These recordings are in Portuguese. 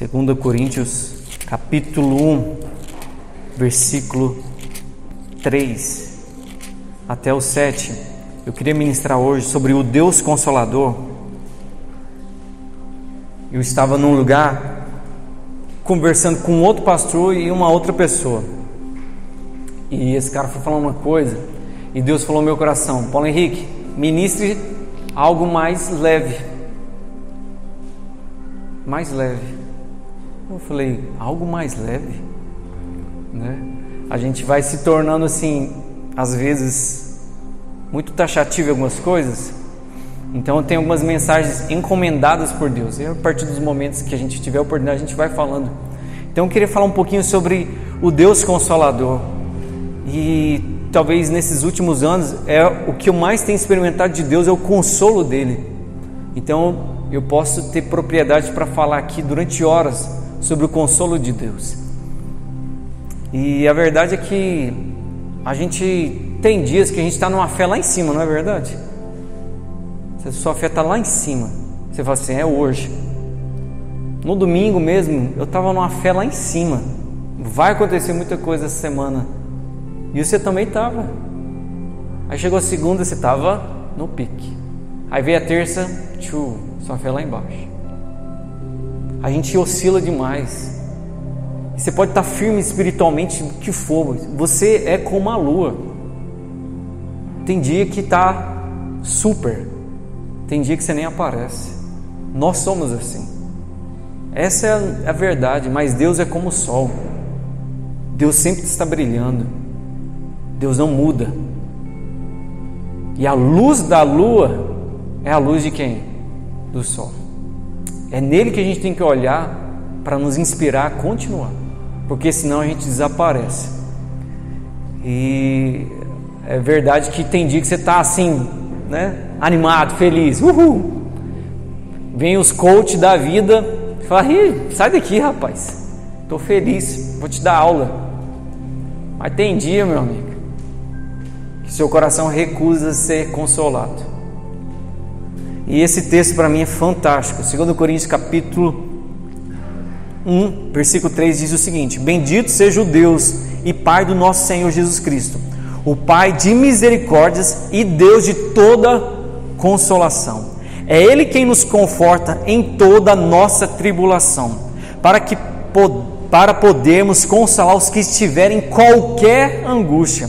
2 Coríntios, capítulo 1, versículo 3 até o 7. Eu queria ministrar hoje sobre o Deus Consolador. Eu estava num lugar conversando com outro pastor e uma outra pessoa. E esse cara foi falar uma coisa e Deus falou no meu coração: Paulo Henrique, ministre algo mais leve. Mais leve. Eu falei, algo mais leve? Né? A gente vai se tornando assim, às vezes, muito taxativo em algumas coisas. Então eu tenho algumas mensagens encomendadas por Deus. E a partir dos momentos que a gente tiver a oportunidade, a gente vai falando. Então eu queria falar um pouquinho sobre o Deus Consolador. E talvez nesses últimos anos, o que eu mais tenho experimentado de Deus é o consolo dele. Então eu posso ter propriedade para falar aqui durante horas sobre o consolo de Deus. E a verdade é que a gente tem dias que a gente está numa fé lá em cima, não é verdade? A sua fé está lá em cima. Você fala assim, é hoje. No domingo mesmo, eu estava numa fé lá em cima. Vai acontecer muita coisa essa semana. E você também estava. Aí chegou a segunda, você estava no pique. Aí veio a terça, sua fé lá embaixo. A gente oscila demais. Você pode estar firme espiritualmente, o que for. Você é como a lua. Tem dia que está super. Tem dia que você nem aparece. Nós somos assim. Essa é a verdade. Mas Deus é como o sol. Deus sempre está brilhando. Deus não muda. E a luz da lua é a luz de quem? Do sol. É nele que a gente tem que olhar para nos inspirar a continuar, porque senão a gente desaparece. E é verdade que tem dia que você está assim, né? Animado, feliz, uhul. Vem os coaches da vida e fala, sai daqui, rapaz, estou feliz, vou te dar aula. Mas tem dia, meu amigo, que seu coração recusa ser consolado. E esse texto para mim é fantástico. 2 Coríntios capítulo 1, versículo 3 diz o seguinte: Bendito seja o Deus e Pai do nosso Senhor Jesus Cristo, o Pai de misericórdias e Deus de toda consolação. É Ele quem nos conforta em toda a nossa tribulação, para podermos consolar os que estiverem em qualquer angústia,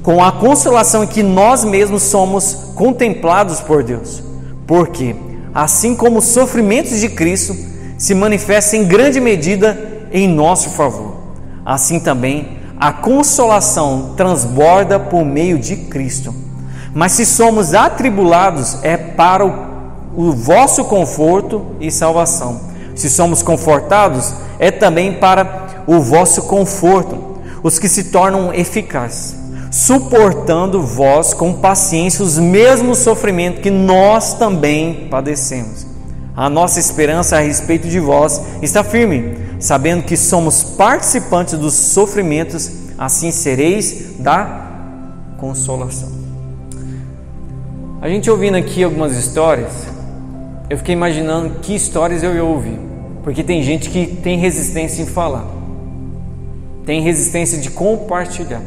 com a consolação em que nós mesmos somos contemplados por Deus. Porque, assim como os sofrimentos de Cristo se manifestam em grande medida em nosso favor, assim também a consolação transborda por meio de Cristo. Mas se somos atribulados, é para o vosso conforto e salvação. Se somos confortados, é também para o vosso conforto, os que se tornam eficazes, suportando vós com paciência os mesmos sofrimentos que nós também padecemos. A nossa esperança a respeito de vós está firme, sabendo que somos participantes dos sofrimentos, assim sereis da consolação. A gente ouvindo aqui algumas histórias, eu fiquei imaginando que histórias eu ia ouvir, porque tem gente que tem resistência em falar, tem resistência de compartilhar.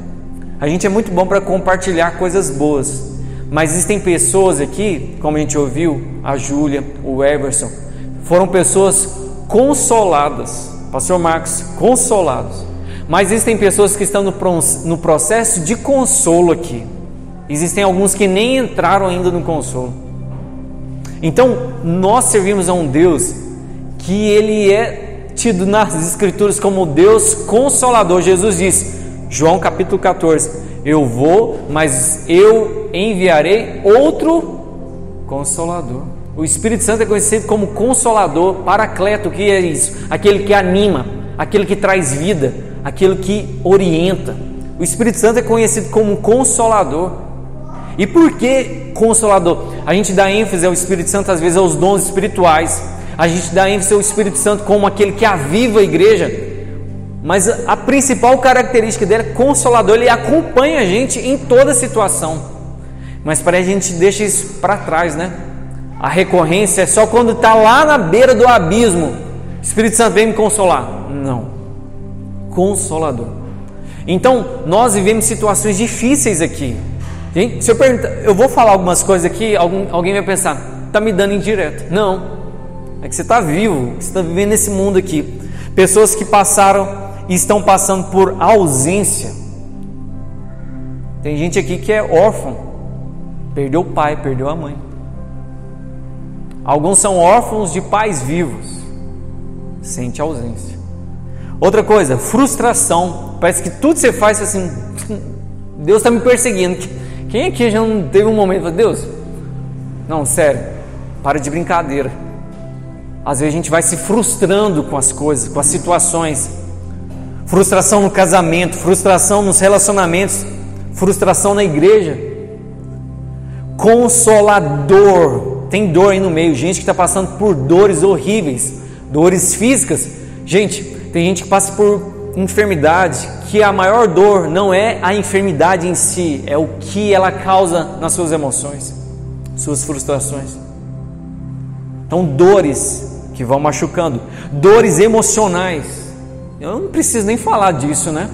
A gente é muito bom para compartilhar coisas boas, mas existem pessoas aqui, como a gente ouviu, a Júlia, o Everson, foram pessoas consoladas, Pastor Marcos, consolados, mas existem pessoas que estão no processo de consolo aqui. Existem alguns que nem entraram ainda no consolo. Então nós servimos a um Deus que Ele é tido nas Escrituras como Deus Consolador. Jesus disse, João capítulo 14, eu vou, mas eu enviarei outro Consolador. O Espírito Santo é conhecido como Consolador, Paracleto. O que é isso? Aquele que anima, aquele que traz vida, aquele que orienta. O Espírito Santo é conhecido como Consolador. E por que Consolador? A gente dá ênfase ao Espírito Santo às vezes aos dons espirituais. A gente dá ênfase ao Espírito Santo como aquele que aviva a igreja. Mas a principal característica dele é consolador. Ele acompanha a gente em toda situação. Mas para a gente deixa isso para trás, né? A recorrência é só quando está lá na beira do abismo Espírito Santo vem me consolar. Não. Consolador. Então, nós vivemos situações difíceis aqui. Gente, se eu perguntar, eu vou falar algumas coisas aqui, alguém vai pensar, está me dando indireta. Não. É que você está vivo, você está vivendo nesse mundo aqui. Pessoas que passaram e estão passando por ausência. Tem gente aqui que é órfão, perdeu o pai, perdeu a mãe. Alguns são órfãos de pais vivos, sente ausência. Outra coisa, frustração. Parece que tudo que você faz assim, Deus está me perseguindo. Quem aqui já não teve um momento e falou, Deus, não, sério, para de brincadeira. Às vezes a gente vai se frustrando com as coisas, com as situações. Frustração no casamento, frustração nos relacionamentos, frustração na igreja. Consolador. Tem dor aí no meio, gente que está passando por dores horríveis, dores físicas. Gente, tem gente que passa por enfermidade, que a maior dor não é a enfermidade em si, é o que ela causa nas suas emoções, suas frustrações. Então, dores que vão machucando, dores emocionais. Eu não preciso nem falar disso, né?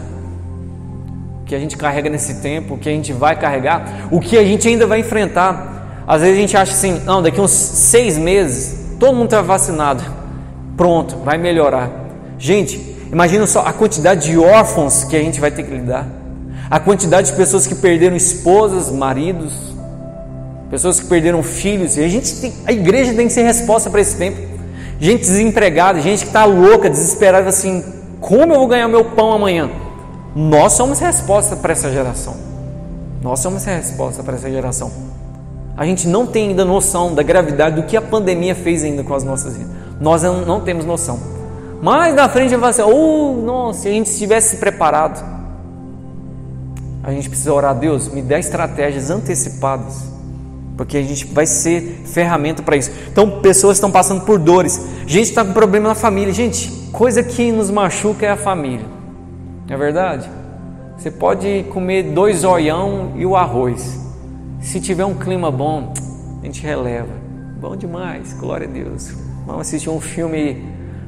O que a gente carrega nesse tempo, o que a gente vai carregar, o que a gente ainda vai enfrentar. Às vezes a gente acha assim, não, daqui uns 6 meses, todo mundo está vacinado, pronto, vai melhorar. Gente, imagina só a quantidade de órfãos que a gente vai ter que lidar, a quantidade de pessoas que perderam esposas, maridos, pessoas que perderam filhos. E a igreja tem que ser resposta para esse tempo. Gente desempregada, gente que está louca, desesperada, assim, como eu vou ganhar meu pão amanhã? Nós somos resposta para essa geração. Nós somos resposta para essa geração. A gente não tem ainda noção da gravidade do que a pandemia fez ainda com as nossas vidas. Nós não temos noção. Mas na frente vai ser, nossa, se a gente estivesse preparado. A gente precisa orar a Deus, me dá estratégias antecipadas, porque a gente vai ser ferramenta para isso. Então, pessoas estão passando por dores. Gente está com problema na família. Gente, coisa que nos machuca é a família. Não é verdade? Você pode comer 2 zoião e o arroz. Se tiver um clima bom, a gente releva. Bom demais, glória a Deus. Vamos assistir um filme.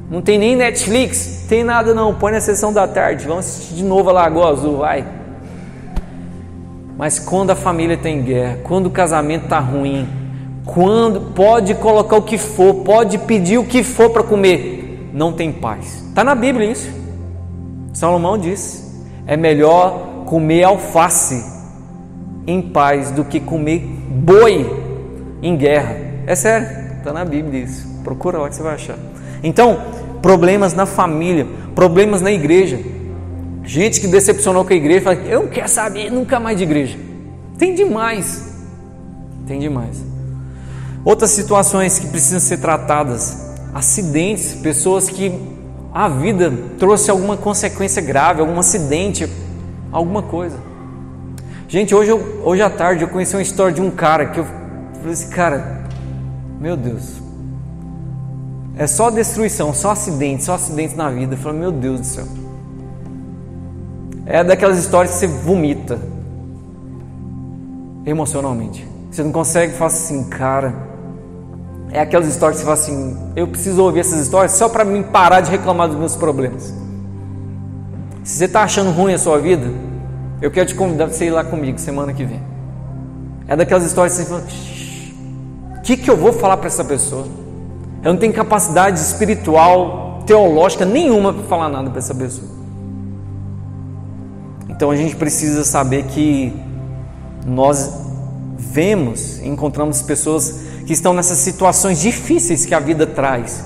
Não tem nem Netflix, tem nada não. Põe na sessão da tarde. Vamos assistir de novo a Lagoa Azul, vai. Mas quando a família tem guerra, quando o casamento está ruim, quando pode colocar o que for, pode pedir o que for para comer, não tem paz. Está na Bíblia isso. Salomão disse, é melhor comer alface em paz do que comer boi em guerra. É sério, está na Bíblia isso. Procura lá que você vai achar. Então, problemas na família, problemas na igreja. Gente que decepcionou com a igreja, fala, eu não quero saber nunca mais de igreja. Tem demais. Tem demais. Outras situações que precisam ser tratadas. Acidentes, pessoas que a vida trouxe alguma consequência grave, algum acidente, alguma coisa. Gente, hoje à tarde eu conheci uma história de um cara que eu falei assim, cara, meu Deus, é só destruição, só acidentes na vida. Eu falei, meu Deus do céu. É daquelas histórias que você vomita emocionalmente. Você não consegue falar assim, cara. É aquelas histórias que você fala assim, eu preciso ouvir essas histórias só para me parar de reclamar dos meus problemas. Se você está achando ruim a sua vida, eu quero te convidar para você ir lá comigo semana que vem. É daquelas histórias que você fala, o que eu vou falar para essa pessoa? Eu não tenho capacidade espiritual, teológica nenhuma para falar nada para essa pessoa. Então a gente precisa saber que nós encontramos pessoas que estão nessas situações difíceis que a vida traz,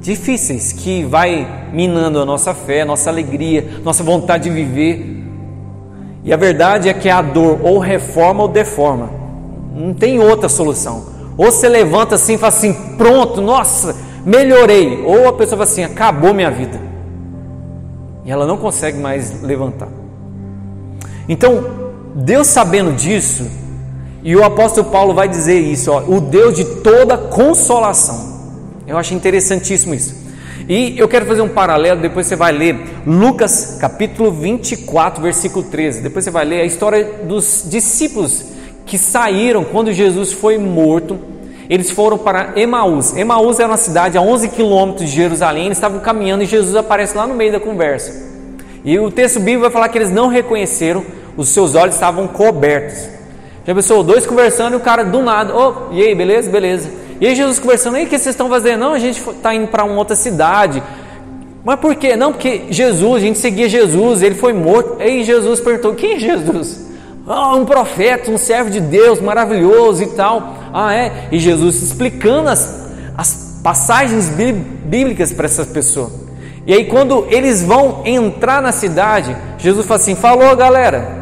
difíceis, que vai minando a nossa fé, nossa alegria, nossa vontade de viver. E a verdade é que a dor ou reforma ou deforma, não tem outra solução. Ou você levanta assim e fala assim, pronto, nossa, melhorei. Ou a pessoa fala assim, acabou minha vida, e ela não consegue mais levantar. Então, Deus sabendo disso, e o apóstolo Paulo vai dizer isso, o Deus de toda consolação. Eu acho interessantíssimo isso. E eu quero fazer um paralelo, depois você vai ler Lucas capítulo 24, versículo 13. Depois você vai ler a história dos discípulos que saíram quando Jesus foi morto Eles foram para Emaús. Emaús era uma cidade a 11 quilômetros de Jerusalém. Eles estavam caminhando e Jesus aparece lá no meio da conversa. E o texto bíblico vai falar que eles não reconheceram, os seus olhos estavam cobertos. Já pensou, dois conversando e o cara do nada, e aí, beleza? Beleza. E aí Jesus conversando, e aí, o que vocês estão fazendo? Não, a gente está indo para uma outra cidade. Mas por quê? Não, porque Jesus, a gente seguia Jesus, ele foi morto. Aí Jesus perguntou, quem é Jesus? Um profeta, um servo de Deus, maravilhoso e tal. É? E Jesus explicando as passagens bíblicas para essas pessoas. E aí quando eles vão entrar na cidade, Jesus fala assim, falou galera.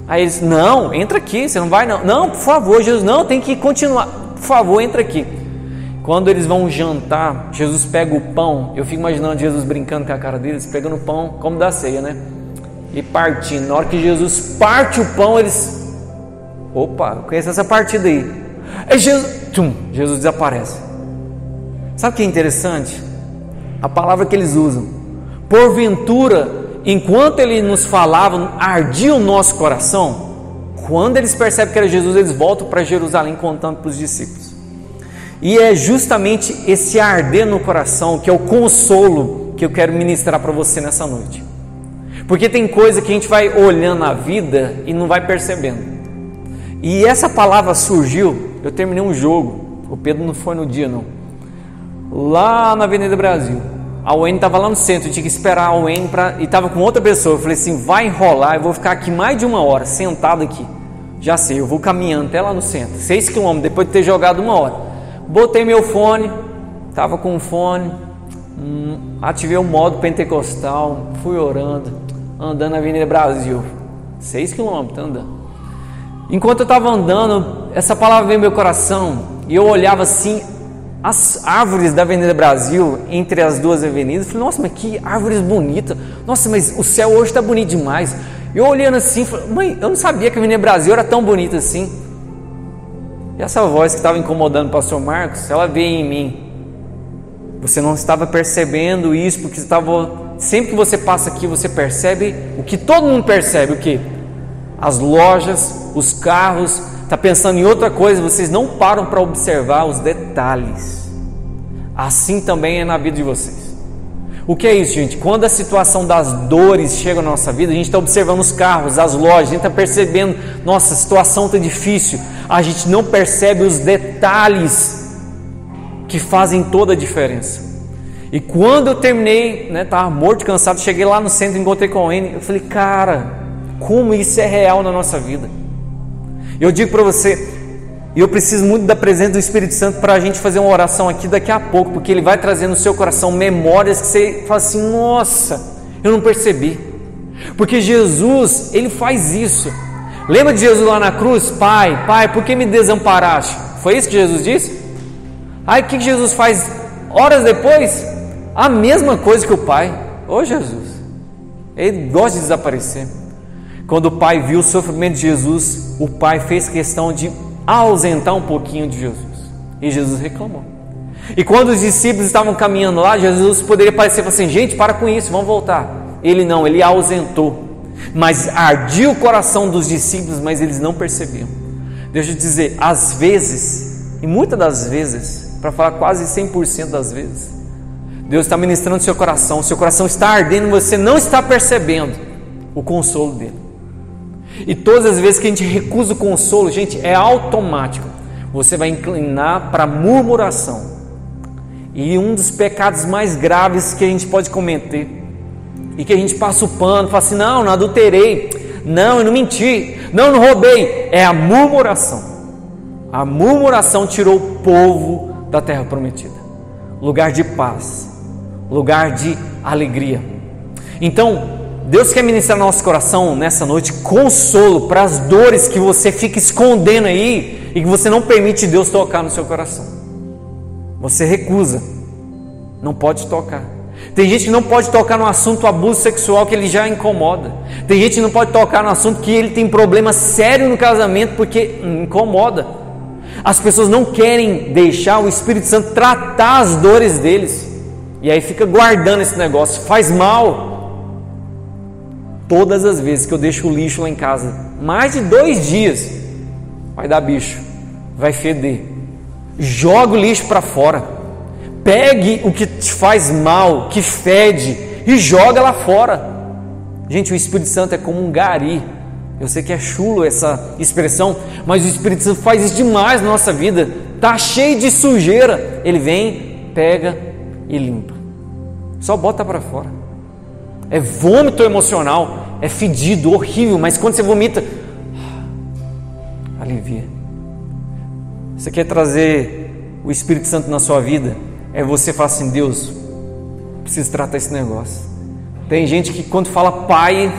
Aí eles, não, entra aqui, você não vai não. Não, por favor, Jesus, não, tem que continuar. Por favor, entra aqui. Quando eles vão jantar, Jesus pega o pão. Eu fico imaginando Jesus brincando com a cara deles, pegando o pão, como da ceia, né? E partindo. Na hora que Jesus parte o pão, eles... Opa, eu conheço essa partida aí. Jesus desaparece. Sabe o que é interessante? A palavra que eles usam. Porventura, enquanto ele nos falava, ardia o nosso coração. Quando eles percebem que era Jesus, eles voltam para Jerusalém contando para os discípulos. E é justamente esse arder no coração que é o consolo que eu quero ministrar para você nessa noite. Porque tem coisa que a gente vai olhando na vida e não vai percebendo. E essa palavra surgiu, eu terminei um jogo, o Pedro não foi no dia não, lá na Avenida Brasil. A Wayne estava lá no centro, eu tinha que esperar a Wayne e estava com outra pessoa. Eu falei assim, vai enrolar, eu vou ficar aqui mais de 1 hora, sentado aqui. Já sei, eu vou caminhando até lá no centro, 6 quilômetros, depois de ter jogado 1 hora. Botei meu fone, estava com o fone, ativei o modo pentecostal, fui orando, andando na Avenida Brasil, 6 quilômetros andando. Enquanto eu estava andando, essa palavra veio no meu coração, e eu olhava assim, as árvores da Avenida Brasil, entre as duas avenidas, falei, nossa, mas que árvores bonitas, nossa, mas o céu hoje está bonito demais. Eu olhando assim, falei, mãe, eu não sabia que a Avenida Brasil era tão bonita assim. E essa voz que estava incomodando o pastor Marcos, ela veio em mim. Você não estava percebendo isso, porque sempre que você passa aqui, você percebe o que todo mundo percebe, o que? As lojas, os carros, está pensando em outra coisa, vocês não param para observar os detalhes. Assim também é na vida de vocês. O que é isso, gente? Quando a situação das dores chega na nossa vida, a gente está observando os carros, as lojas, a gente está percebendo, nossa, a situação está difícil, a gente não percebe os detalhes que fazem toda a diferença. E quando eu terminei, estava morto, cansado, cheguei lá no centro, encontrei com o N, eu falei, cara, como isso é real na nossa vida. Eu digo para você, eu preciso muito da presença do Espírito Santo para a gente fazer uma oração aqui daqui a pouco, porque ele vai trazer no seu coração memórias que você fala assim, nossa, eu não percebi. Porque Jesus, ele faz isso. Lembra de Jesus lá na cruz? Pai, por que me desamparaste? Foi isso que Jesus disse? Aí o que Jesus faz horas depois? A mesma coisa que o Pai. Ô Jesus, ele gosta de desaparecer. Quando o Pai viu o sofrimento de Jesus, o Pai fez questão de ausentar um pouquinho de Jesus. E Jesus reclamou. E quando os discípulos estavam caminhando lá, Jesus poderia parecer e falar assim, gente, para com isso, vamos voltar. Ele não, ele ausentou. Mas ardia o coração dos discípulos, mas eles não percebiam. Deixa eu dizer, às vezes, e muitas das vezes, para falar quase 100% das vezes, Deus está ministrando seu coração está ardendo e você não está percebendo o consolo dele. E todas as vezes que a gente recusa o consolo, gente, é automático. Você vai inclinar para a murmuração. E um dos pecados mais graves que a gente pode cometer, e que a gente passa o pano, fala assim, não adulterei, não, eu não menti, não roubei, é a murmuração. A murmuração tirou o povo da terra prometida, lugar de paz, lugar de alegria. Então, Deus quer ministrar no nosso coração nessa noite consolo para as dores que você fica escondendo aí e que você não permite Deus tocar no seu coração. Você recusa, não pode tocar. Tem gente que não pode tocar no assunto abuso sexual, que ele já incomoda. Tem gente que não pode tocar no assunto que ele tem problema sério no casamento porque incomoda. As pessoas não querem deixar o Espírito Santo tratar as dores deles. E aí fica guardando esse negócio, faz mal. Todas as vezes que eu deixo o lixo lá em casa, mais de 2 dias, vai dar bicho, vai feder. Joga o lixo para fora. Pegue o que te faz mal, que fede, e joga lá fora. Gente, o Espírito Santo é como um gari. Eu sei que é chulo essa expressão, mas o Espírito Santo faz isso demais na nossa vida. Tá cheio de sujeira, ele vem, pega e limpa. Só bota para fora. É vômito emocional, é fedido, horrível, mas quando você vomita, alivia. Você quer trazer o Espírito Santo na sua vida? É você falar assim: Deus, preciso tratar esse negócio. Tem gente que quando fala pai,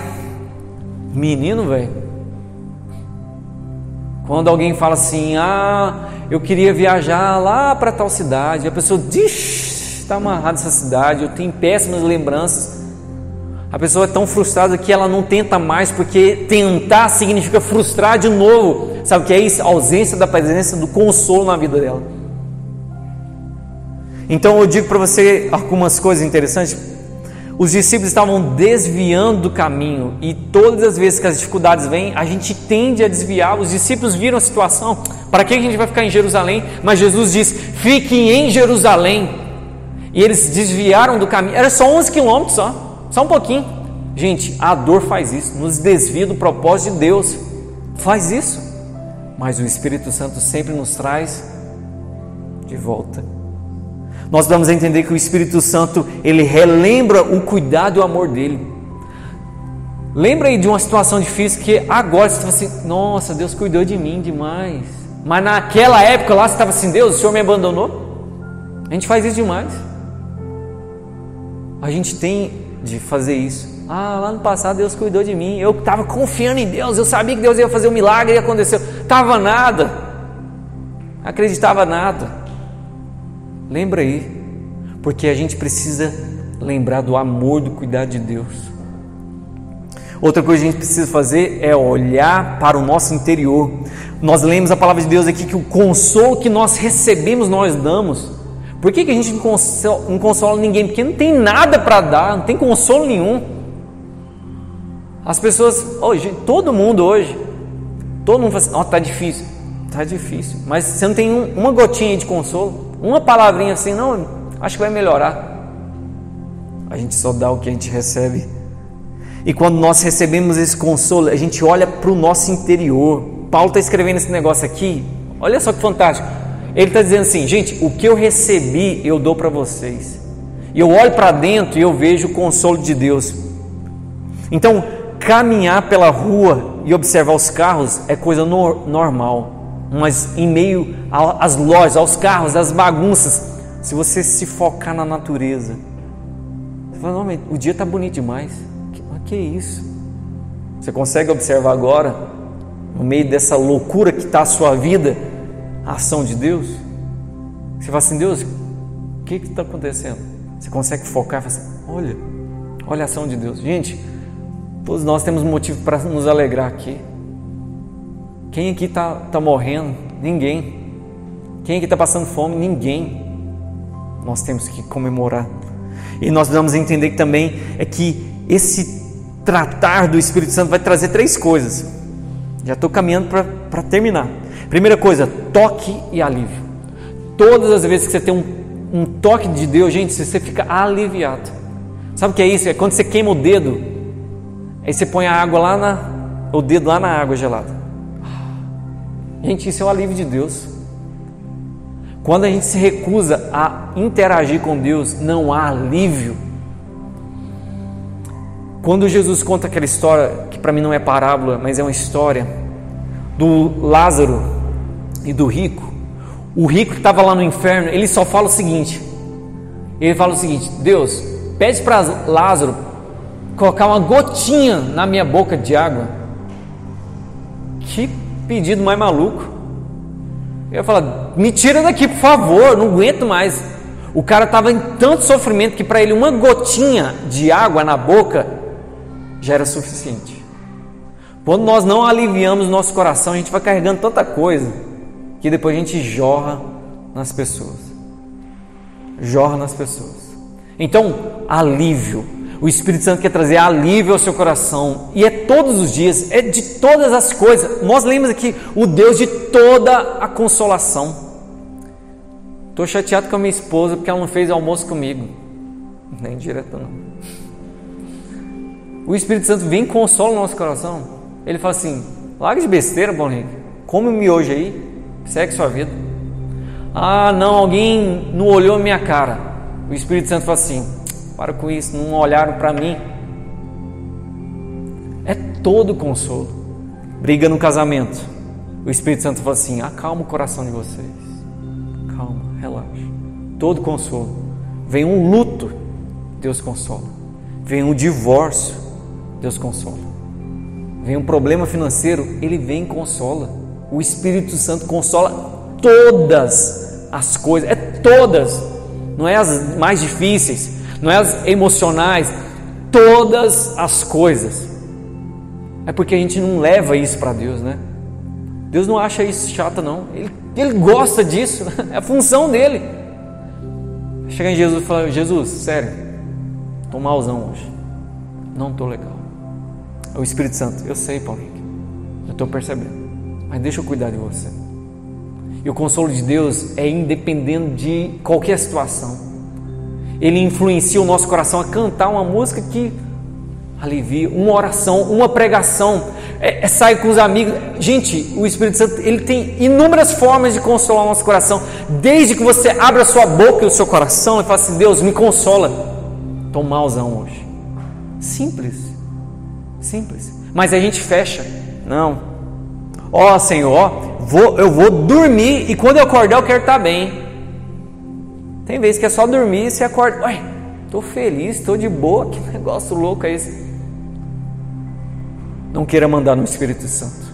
menino, velho. Quando alguém fala assim: eu queria viajar lá para tal cidade, a pessoa diz, está amarrada essa cidade, eu tenho péssimas lembranças. A pessoa é tão frustrada que ela não tenta mais, porque tentar significa frustrar de novo. Sabe o que é isso? A ausência da presença do consolo na vida dela. Então eu digo para você algumas coisas interessantes. Os discípulos estavam desviando do caminho, e todas as vezes que as dificuldades vêm, a gente tende a desviar. Os discípulos viram a situação: para que a gente vai ficar em Jerusalém? Mas Jesus diz: fiquem em Jerusalém. E eles desviaram do caminho. Era só 11 quilômetros, só um pouquinho. Gente, a dor faz isso, nos desvia do propósito de Deus, faz isso. Mas o Espírito Santo sempre nos traz de volta. Nós vamos entender que o Espírito Santo, ele relembra o cuidado e o amor dele. Lembra aí de uma situação difícil que agora você estava assim: nossa, Deus cuidou de mim demais. Mas naquela época lá você estava assim: Deus, o Senhor me abandonou? A gente faz isso demais. A gente tem de fazer isso. Lá no passado Deus cuidou de mim, eu estava confiando em Deus, eu sabia que Deus ia fazer um milagre e aconteceu. Estava nada, acreditava nada. Lembra aí, porque a gente precisa lembrar do amor, do cuidado de Deus. Outra coisa que a gente precisa fazer é olhar para o nosso interior. Nós lemos a palavra de Deus aqui que o consolo que nós recebemos, nós damos. Por que a gente não consola ninguém? Porque não tem nada para dar, não tem consolo nenhum. As pessoas, hoje, todo mundo fala assim: tá difícil, mas você não tem uma gotinha de consolo? Uma palavrinha assim: não, acho que vai melhorar. A gente só dá o que a gente recebe. E quando nós recebemos esse consolo, a gente olha para o nosso interior. Paulo está escrevendo esse negócio aqui, olha só que fantástico. Ele está dizendo assim: gente, o que eu recebi eu dou para vocês. E eu olho para dentro e eu vejo o consolo de Deus. Então, caminhar pela rua e observar os carros é coisa normal. Mas em meio às lojas, aos carros, às bagunças, se você se focar na natureza, você fala: não, mas o dia está bonito demais. Que isso? Você consegue observar agora, no meio dessa loucura que está a sua vida, a ação de Deus? Você fala assim: Deus, o que está acontecendo? Você consegue focar e falar assim: olha a ação de Deus. Gente, todos nós temos motivo para nos alegrar aqui. Quem aqui está morrendo? Ninguém. Quem aqui está passando fome? Ninguém. Nós temos que comemorar. E nós vamos entender que também é que esse tratar do Espírito Santo vai trazer 3 coisas. Já estou caminhando para terminar. Primeira coisa, toque e alívio. Todas as vezes que você tem um toque de Deus, gente, você fica aliviado. Sabe o que é isso? É quando você queima o dedo, aí você põe a água o dedo lá na água gelada. Gente, isso é o alívio de Deus. Quando a gente se recusa a interagir com Deus, não há alívio. Quando Jesus conta aquela história, que para mim não é parábola, mas é uma história, do Lázaro e do rico. O rico que estava lá no inferno, ele só fala o seguinte: Deus, pede para Lázaro colocar uma gotinha na minha boca de água. Que pedido mais maluco. Eu ia falar: me tira daqui, por favor, não aguento mais. O cara estava em tanto sofrimento que para ele uma gotinha de água na boca já era suficiente. Quando nós não aliviamos nosso coração, a gente vai carregando tanta coisa que depois a gente jorra nas pessoas. Então, alívio. O Espírito Santo quer trazer alívio ao seu coração, e é todos os dias, é de todas as coisas. Nós lemos aqui o Deus de toda a consolação. Estou chateado com a minha esposa porque ela não fez almoço comigo. Nem direto não. O Espírito Santo vem e consola o nosso coração. Ele fala assim: larga de besteira, Paulo Henrique, come um miojo aí, segue sua vida. Ah, não, alguém não olhou a minha cara. O Espírito Santo fala assim: para com isso, não olharam para mim. É todo consolo. Briga no casamento, o Espírito Santo fala assim: acalma o coração de vocês, calma, relaxa. Todo consolo. Vem um luto, Deus consola. Vem um divórcio, Deus consola. Vem um problema financeiro, Ele vem e consola. O Espírito Santo consola todas as coisas, é todas, não é as mais difíceis, não é as emocionais, todas as coisas. É porque a gente não leva isso para Deus, né? Deus não acha isso chato, não. Ele gosta disso, é a função dele. Chega em Jesus e fala: Jesus, sério, estou malzão hoje, não estou legal. O Espírito Santo: eu sei, Paulo Henrique, eu estou percebendo, mas deixa eu cuidar de você. E o consolo de Deus é independente de qualquer situação. Ele influencia o nosso coração a cantar uma música que alivia, uma oração, uma pregação, sai com os amigos. Gente, o Espírito Santo, ele tem inúmeras formas de consolar o nosso coração. Desde que você abre a sua boca e o seu coração e fala assim: Deus, me consola. Estou malzão hoje. Simples. Simples. Mas a gente fecha. Não. Ó Senhor, eu vou dormir e quando eu acordar eu quero estar bem. Tem vezes que é só dormir e você acorda: ué, estou feliz, estou de boa, que negócio louco é esse? Não queira mandar no Espírito Santo,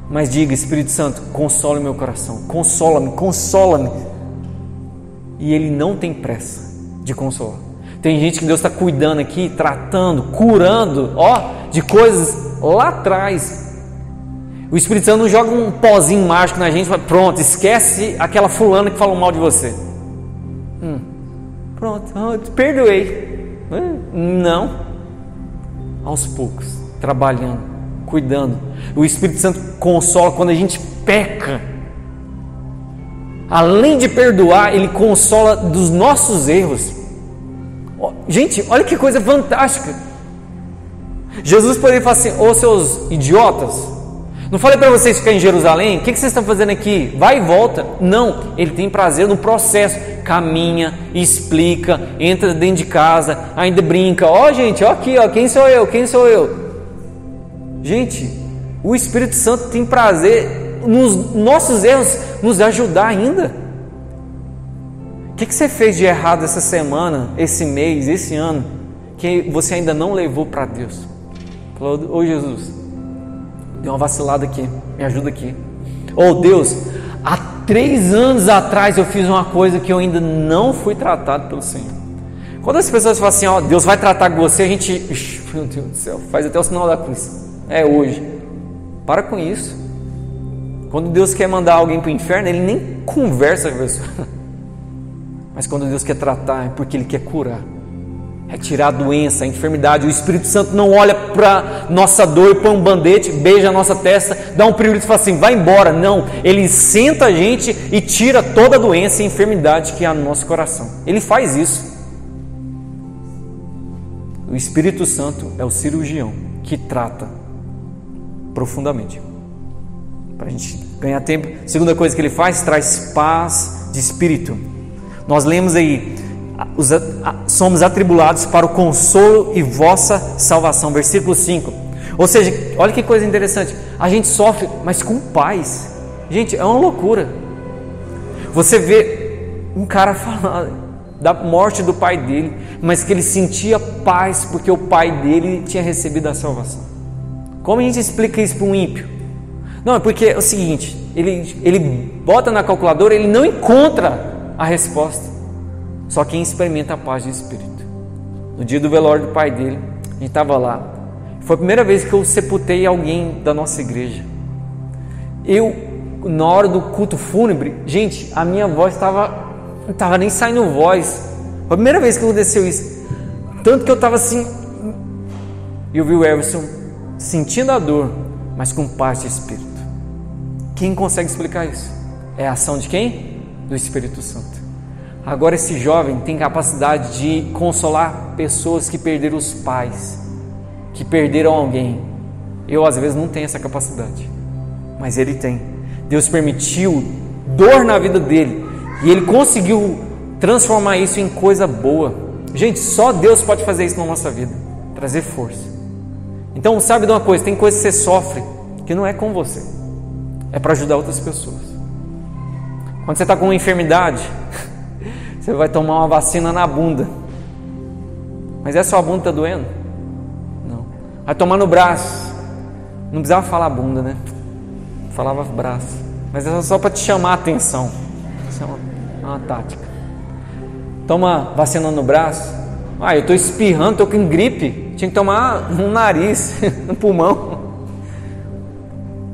mas diga: Espírito Santo, consola o meu coração, consola-me, consola-me. E Ele não tem pressa de consolar. Tem gente que Deus está cuidando aqui, tratando, curando, de coisas lá atrás. O Espírito Santo não joga um pozinho mágico na gente e fala: pronto, esquece aquela fulana que falou mal de você. Pronto, eu te perdoei. Não. Aos poucos, trabalhando, cuidando. O Espírito Santo consola quando a gente peca. Além de perdoar, Ele consola dos nossos erros. Gente, olha que coisa fantástica. Jesus poderia falar assim: ô seus idiotas, não falei para vocês ficarem em Jerusalém? O que vocês estão fazendo aqui? Vai e volta. Não, Ele tem prazer no processo. Caminha, explica, entra dentro de casa, ainda brinca. Gente, aqui, quem sou eu? Quem sou eu? Gente, o Espírito Santo tem prazer nos nossos erros, nos ajudar ainda. O que você fez de errado essa semana, esse mês, esse ano, que você ainda não levou para Deus? Falou: ô Jesus, deu uma vacilada aqui, me ajuda aqui. Deus, há 3 anos atrás eu fiz uma coisa que eu ainda não fui tratado pelo Senhor. Quando as pessoas falam assim: Deus vai tratar com você, a gente, meu Deus do céu, faz até o sinal da cruz. É hoje. Para com isso. Quando Deus quer mandar alguém para o inferno, Ele nem conversa com a pessoa. Mas quando Deus quer tratar, é porque Ele quer curar, é tirar a doença, a enfermidade. O Espírito Santo não olha para nossa dor e põe um band-aid, beija a nossa testa, dá um pirulito e fala assim: vai embora. Não, Ele senta a gente e tira toda a doença e enfermidade que há no nosso coração. Ele faz isso. O Espírito Santo é o cirurgião que trata profundamente. Para a gente ganhar tempo, a segunda coisa que Ele faz, traz paz de espírito. Nós lemos aí: somos atribulados para o consolo e vossa salvação, versículo 5. Ou seja, olha que coisa interessante, a gente sofre, mas com paz. Gente, é uma loucura. Você vê um cara falar da morte do pai dele, mas que ele sentia paz porque o pai dele tinha recebido a salvação. Como a gente explica isso para um ímpio? Não, é porque é o seguinte: ele bota na calculadora, ele não encontra a resposta. Só quem experimenta a paz de espírito. No dia do velório do pai dele, a gente estava lá. Foi a primeira vez que eu sepultei alguém da nossa igreja. Na hora do culto fúnebre, gente, a minha voz não estava nem saindo voz. Foi a primeira vez que aconteceu isso. Tanto que eu estava assim, e eu vi o Everson sentindo a dor, mas com paz de espírito. Quem consegue explicar isso? É a ação de quem? Do Espírito Santo. Agora esse jovem tem capacidade de consolar pessoas que perderam os pais, que perderam alguém. Eu às vezes não tenho essa capacidade, mas ele tem. Deus permitiu dor na vida dele e ele conseguiu transformar isso em coisa boa. Gente, só Deus pode fazer isso na nossa vida, trazer força. Então sabe de uma coisa, tem coisa que você sofre que não é com você, é para ajudar outras pessoas. Quando você está com uma enfermidade, você vai tomar uma vacina na bunda, mas é só a bunda que está doendo? Não. Vai tomar no braço, não precisava falar bunda, né? Falava braço, mas é só para te chamar a atenção. Isso é uma tática. Toma vacina no braço. Eu estou espirrando, estou com gripe, tinha que tomar no nariz, no pulmão.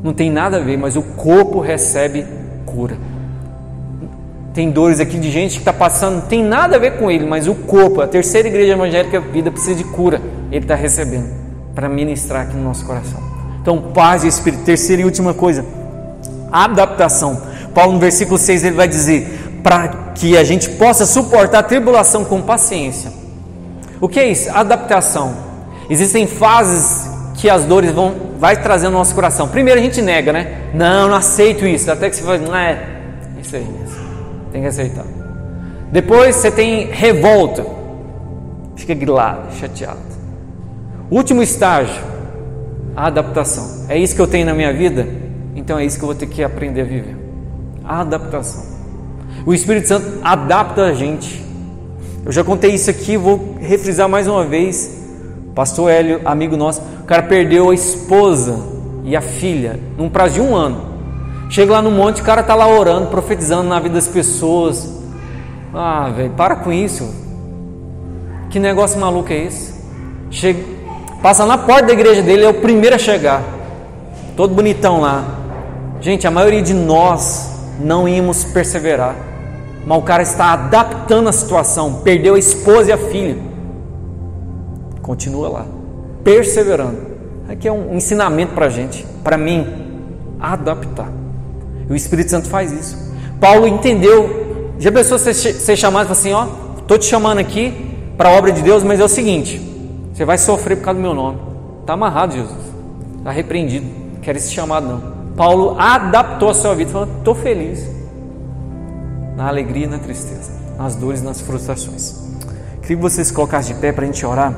Não tem nada a ver, mas o corpo recebe cura. Tem dores aqui de gente que está passando, não tem nada a ver com ele, mas o corpo, a terceira igreja evangélica vida precisa de cura, ele está recebendo para ministrar aqui no nosso coração. Então, paz e espírito. Terceira e última coisa, adaptação. Paulo no versículo 6 ele vai dizer, para que a gente possa suportar a tribulação com paciência. O que é isso? Adaptação. Existem fases que as dores vai trazer no nosso coração. Primeiro a gente nega, né? Não aceito isso, até que você fala, não é isso aí mesmo. Tem que aceitar. Depois você tem revolta, fica grilado, chateado. Último estágio, a adaptação. É isso que eu tenho na minha vida? Então é isso que eu vou ter que aprender a viver. A adaptação. O Espírito Santo adapta a gente. Eu já contei isso aqui, vou refrisar mais uma vez. Pastor Hélio, amigo nosso, o cara perdeu a esposa e a filha num prazo de 1 ano. Chega lá no monte, o cara está lá orando, profetizando na vida das pessoas. Velho, para com isso. Que negócio maluco é esse? Chega, passa na porta da igreja dele, é o primeiro a chegar. Todo bonitão lá. Gente, a maioria de nós não íamos perseverar. Mas o cara está adaptando a situação. Perdeu a esposa e a filha. Continua lá, perseverando. Aqui é um ensinamento para a gente, para mim, adaptar. E o Espírito Santo faz isso. Paulo entendeu. Já pensou ser chamado e falar assim, estou te chamando aqui para a obra de Deus, mas é o seguinte, você vai sofrer por causa do meu nome. Está amarrado, Jesus. Está repreendido. Não quero esse chamado não. Paulo adaptou a sua vida, falando, estou feliz. Na alegria e na tristeza, nas dores e nas frustrações. Queria que vocês colocassem de pé para a gente orar.